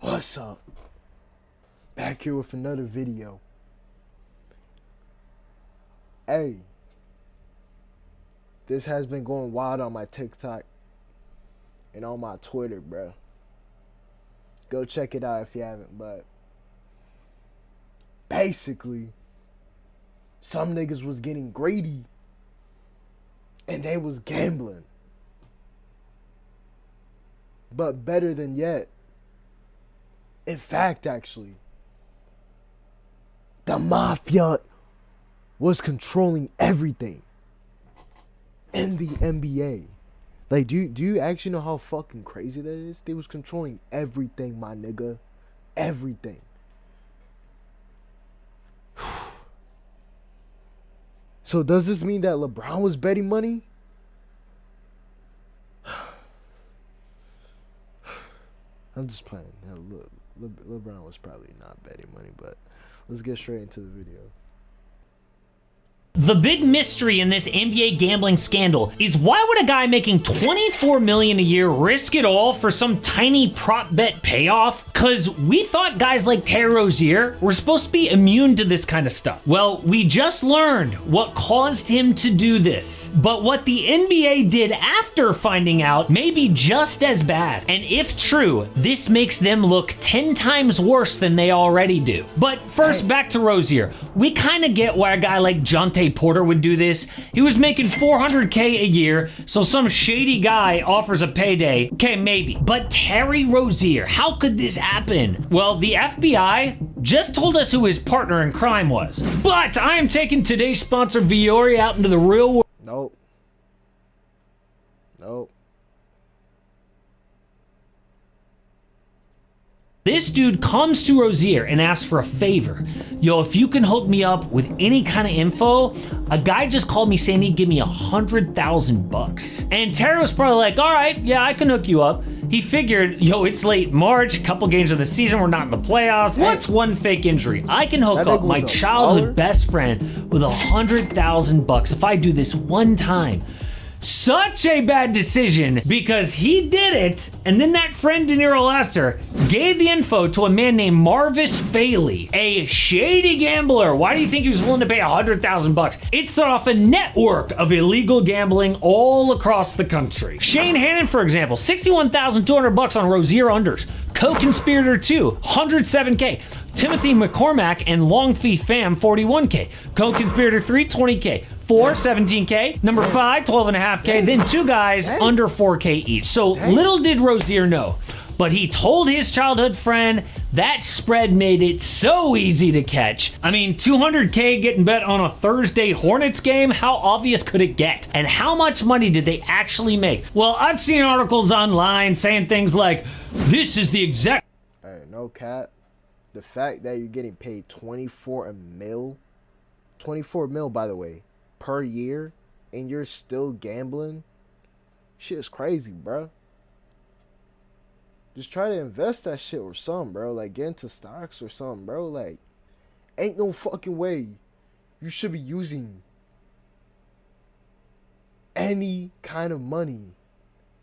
What's up? Back here with another video. Hey, this has been going wild on my TikTok and on my Twitter, bro. Go check it out if you haven't, but basically, some niggas was getting greedy and they was gambling. But better than yet, in fact, actually, the mafia was controlling everything in the NBA. Like, do you actually know how fucking crazy that is? They was controlling everything, my nigga. Everything. So does this mean that LeBron was betting money? I'm just playing. LeBron was probably not betting money, but let's get straight into the video. The big mystery in this NBA gambling scandal is why would a guy making $24 million a year risk it all for some tiny prop bet payoff? Cause we thought guys like Terry Rozier were supposed to be immune to this kind of stuff. Well, we just learned what caused him to do this. But what the NBA did after finding out may be just as bad. And if true, this makes them look 10 times worse than they already do. But first, back to Rozier. We kind of get why a guy like Jonte Porter would do this. He was making $400K a year, so some shady guy offers a payday. Okay, maybe. But Terry Rozier, how could this happen? Well, the FBI just told us who his partner in crime was. But I am taking today's sponsor, Viore, out into the real world. Nope. This dude comes to Rozier and asks for a favor. Yo, if you can hook me up with any kind of info, a guy just called me saying he'd give me $100,000. And Terry was probably like, all right, yeah, I can hook you up. He figured, yo, it's late March, couple games of the season, we're not in the playoffs. What's one fake injury? I can hook up my childhood best friend with $100,000 if I do this one time. Such a bad decision because he did it, and then that friend De Niro Lester gave the info to a man named Marvis Faley, a shady gambler. Why do you think he was willing to pay $100,000? It set off a network of illegal gambling all across the country. Shane Hannon, for example, $61,200 on Rozier unders. Co-conspirator 2, $107K. Timothy McCormack and Long Fee Fam, $41K. Co-conspirator 3, $20K. 4, $17K. Number 5, $12.5K. Then 2 guys under $4K each. So little did Rozier know, but he told his childhood friend that spread made it so easy to catch. I mean, $200K getting bet on a Thursday Hornets game? How obvious could it get? And how much money did they actually make? Well, I've seen articles online saying things like, this is the exact... Hey, no cap. The fact that you're getting paid 24 mil, by the way, per year, and you're still gambling, shit's crazy, bro. Just try to invest that shit or something, bro. Like, get into stocks or something, bro. Like, ain't no fucking way you should be using any kind of money,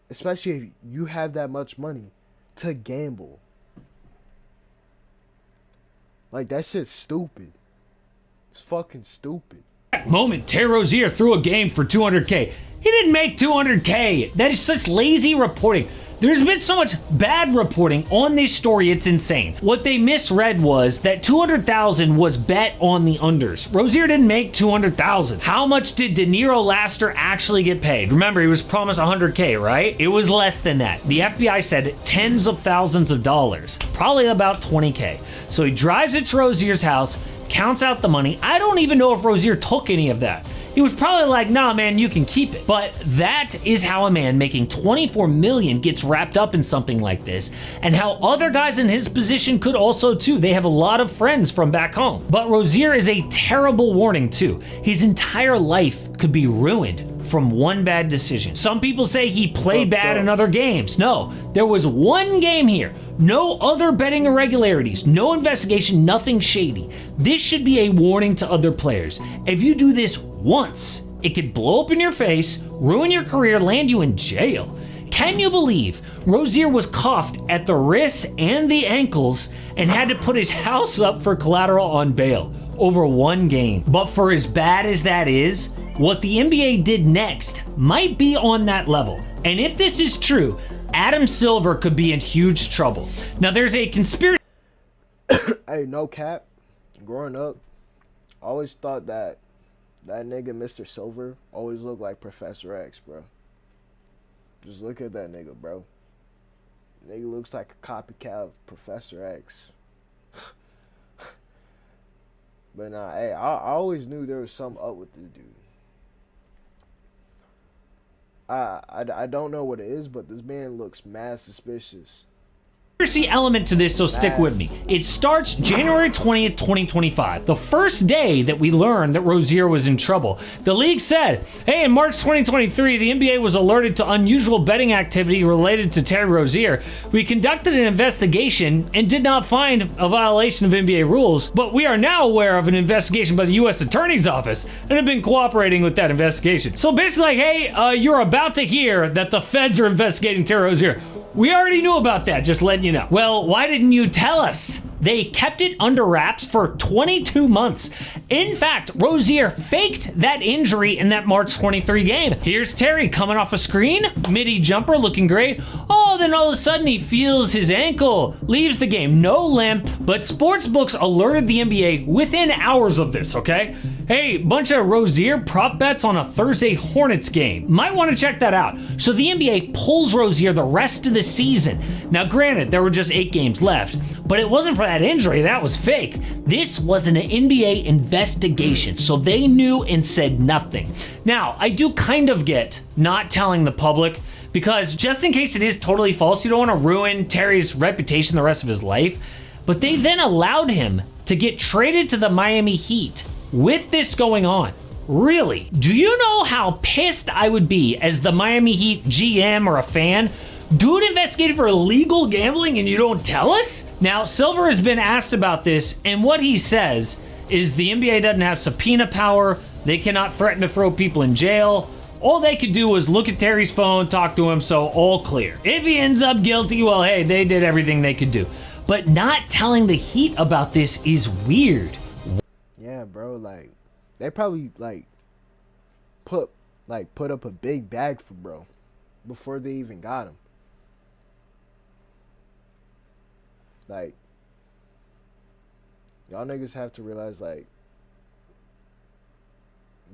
especially if you have that much money, to gamble. Like, that shit's stupid. It's fucking stupid. Moment Terry Rozier threw a game for $200K. He didn't make $200K. That is such lazy reporting. There's been so much bad reporting on this story, it's insane. What they misread was that $200,000 was bet on the unders. Rozier didn't make $200,000. How much did De Niro Lester actually get paid? Remember, he was promised $100K, right? It was less than that. The FBI said tens of thousands of dollars, probably about $20K. So he drives it to Rozier's house, counts out the money. I don't even know if Rozier took any of that. He was probably like, nah, man, you can keep it. But that is how a man making $24 million gets wrapped up in something like this, and how other guys in his position could also too. They have a lot of friends from back home. But Rozier is a terrible warning too. His entire life could be ruined from one bad decision. Some people say he played bad in other games. No, there was one game here. No other betting irregularities, no investigation, nothing shady. This should be a warning to other players. If you do this once, it could blow up in your face, ruin your career, land you in jail. can you believe Rozier was cuffed at the wrists and the ankles and had to put his house up for collateral on bail over one game? But for as bad as that is, what the NBA did next might be on that level. And if this is true, Adam Silver could be in huge trouble. Now there's a conspiracy. Hey, no cap. Growing up, I always thought that nigga Mr. Silver always looked like Professor X, bro. Just look at that nigga, bro. Nigga looks like a copycat of Professor X. But nah, hey, I always knew there was something up with this dude. I don't know what it is, but this man looks mad suspicious. Element to this, so stick with me. It starts January 20th, 2025, the first day that we learned that Rozier was in trouble. The league said, hey, in March 2023, the NBA was alerted to unusual betting activity related to Terry Rozier. We conducted an investigation and did not find a violation of NBA rules, but we are now aware of an investigation by the U.S. Attorney's Office and have been cooperating with that investigation. So basically like, hey, you're about to hear that the feds are investigating Terry Rozier. We already knew about that, just letting you know. Well, why didn't you tell us? They kept it under wraps for 22 months. In fact, Rozier faked that injury in that March 23 game. Here's Terry coming off a screen, midi jumper looking great. Oh, then all of a sudden he feels his ankle, leaves the game, no limp, but sportsbooks alerted the NBA within hours of this, okay? Hey, bunch of Rozier prop bets on a Thursday Hornets game. Might want to check that out. So the NBA pulls Rozier the rest of the season. Now granted, there were just 8 games left, but it wasn't for that injury, that was fake. This was an NBA investigation, so they knew and said nothing. Now, I do kind of get not telling the public, because just in case it is totally false, you don't want to ruin Terry's reputation the rest of his life. But they then allowed him to get traded to the Miami Heat with this going on. Really? Do you know how pissed I would be as the Miami Heat GM or a fan? Dude investigated for illegal gambling and you don't tell us? Now, Silver has been asked about this, and what he says is the NBA doesn't have subpoena power, they cannot threaten to throw people in jail. All they could do was look at Terry's phone, talk to him, so all clear. If he ends up guilty, well, hey, they did everything they could do. But not telling the Heat about this is weird. Yeah, bro, like, they probably, like, put up a big bag for bro before they even got him. Like, y'all niggas have to realize, like,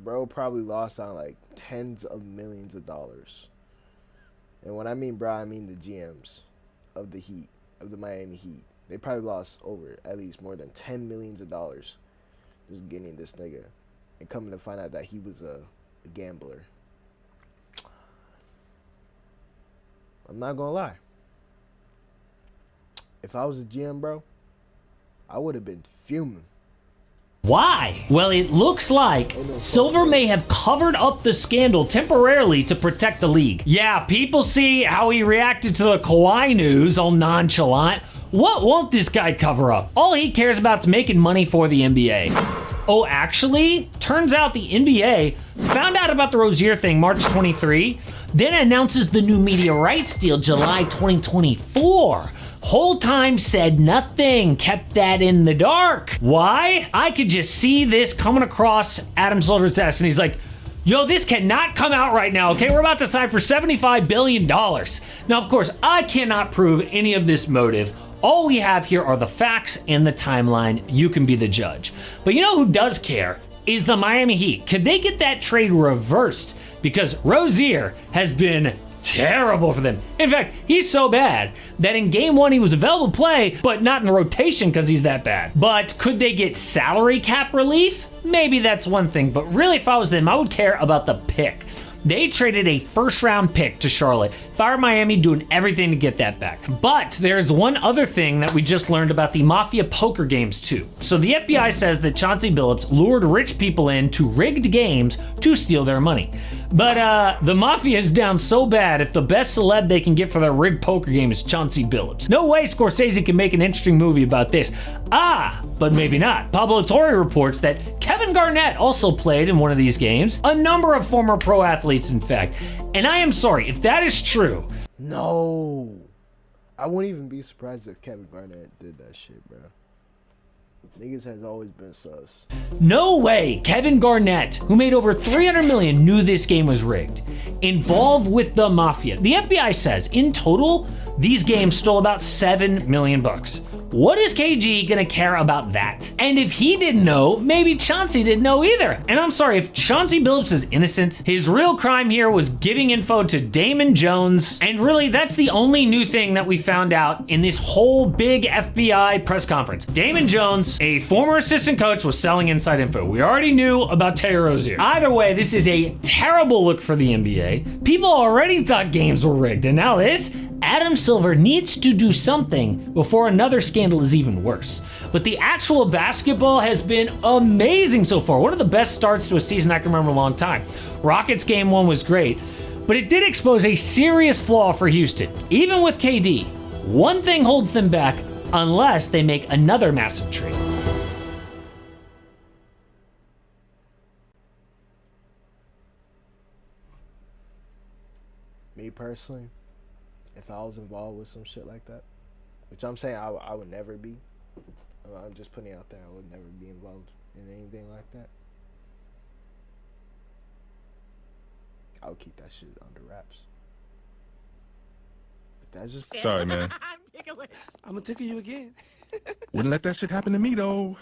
bro probably lost on, like, tens of millions of dollars. And when I mean bro, I mean the GMs of the Heat, of the Miami Heat. They probably lost over at least more than $10 million just getting this nigga and coming to find out that he was a gambler. I'm not gonna lie. If I was a GM, bro, I would have been fuming. Why? Well, it looks like Silver may have covered up the scandal temporarily to protect the league. Yeah, people see how he reacted to the Kawhi news, all nonchalant. What won't this guy cover up? All he cares about is making money for the NBA. Oh, actually, turns out the NBA found out about the Rozier thing March 23, then announces the new media rights deal July 2024. Whole time said nothing, kept that in the dark. Why? I could just see this coming across Adam Silver's desk, and he's like, yo, this cannot come out right now, okay? We're about to sign for $75 billion. Now, of course, I cannot prove any of this motive. All we have here are the facts and the timeline. You can be the judge. But you know who does care is the Miami Heat. Could they get that trade reversed? Because Rozier has been terrible for them. In fact, he's so bad that in game 1 he was available to play, but not in the rotation because he's that bad. But could they get salary cap relief? Maybe that's one thing, but really if I was them, I would care about the pick. They traded a first-round pick to Charlotte. Fire Miami doing everything to get that back. But there's one other thing that we just learned about the Mafia poker games too. So the FBI says that Chauncey Billups lured rich people in to rigged games to steal their money. But the Mafia is down so bad if the best celeb they can get for their rigged poker game is Chauncey Billups. No way Scorsese can make an interesting movie about this. But maybe not. Pablo Torre reports that Kevin Garnett also played in one of these games. A number of former pro athletes athletes, in fact. And I am sorry, if that is true. No. I wouldn't even be surprised if Kevin Garnett did that shit, bro. Niggas has always been sus. No way Kevin Garnett, who made over $300 million, knew this game was rigged. Involved with the mafia. The FBI says, in total, these games stole about $7 million. What is KG gonna care about that? And if he didn't know, maybe Chauncey didn't know either. And I'm sorry, if Chauncey Billups is innocent, his real crime here was giving info to Damon Jones. And really, that's the only new thing that we found out in this whole big FBI press conference. Damon Jones, a former assistant coach, was selling inside info. We already knew about Terry Rozier. Either way, this is a terrible look for the NBA. People already thought games were rigged, and now this? Adam Silver needs to do something before another scandal is even worse. But the actual basketball has been amazing so far. One of the best starts to a season I can remember in a long time. Rockets game 1 was great, but it did expose a serious flaw for Houston. Even with KD, one thing holds them back unless they make another massive trade. Me personally, if I was involved with some shit like that, which I'm saying I would never be. I'm just putting it out there. I would never be involved in anything like that. I would keep that shit under wraps. But that's just... Sorry, man. I'm gonna tickle you again. Wouldn't let that shit happen to me, though.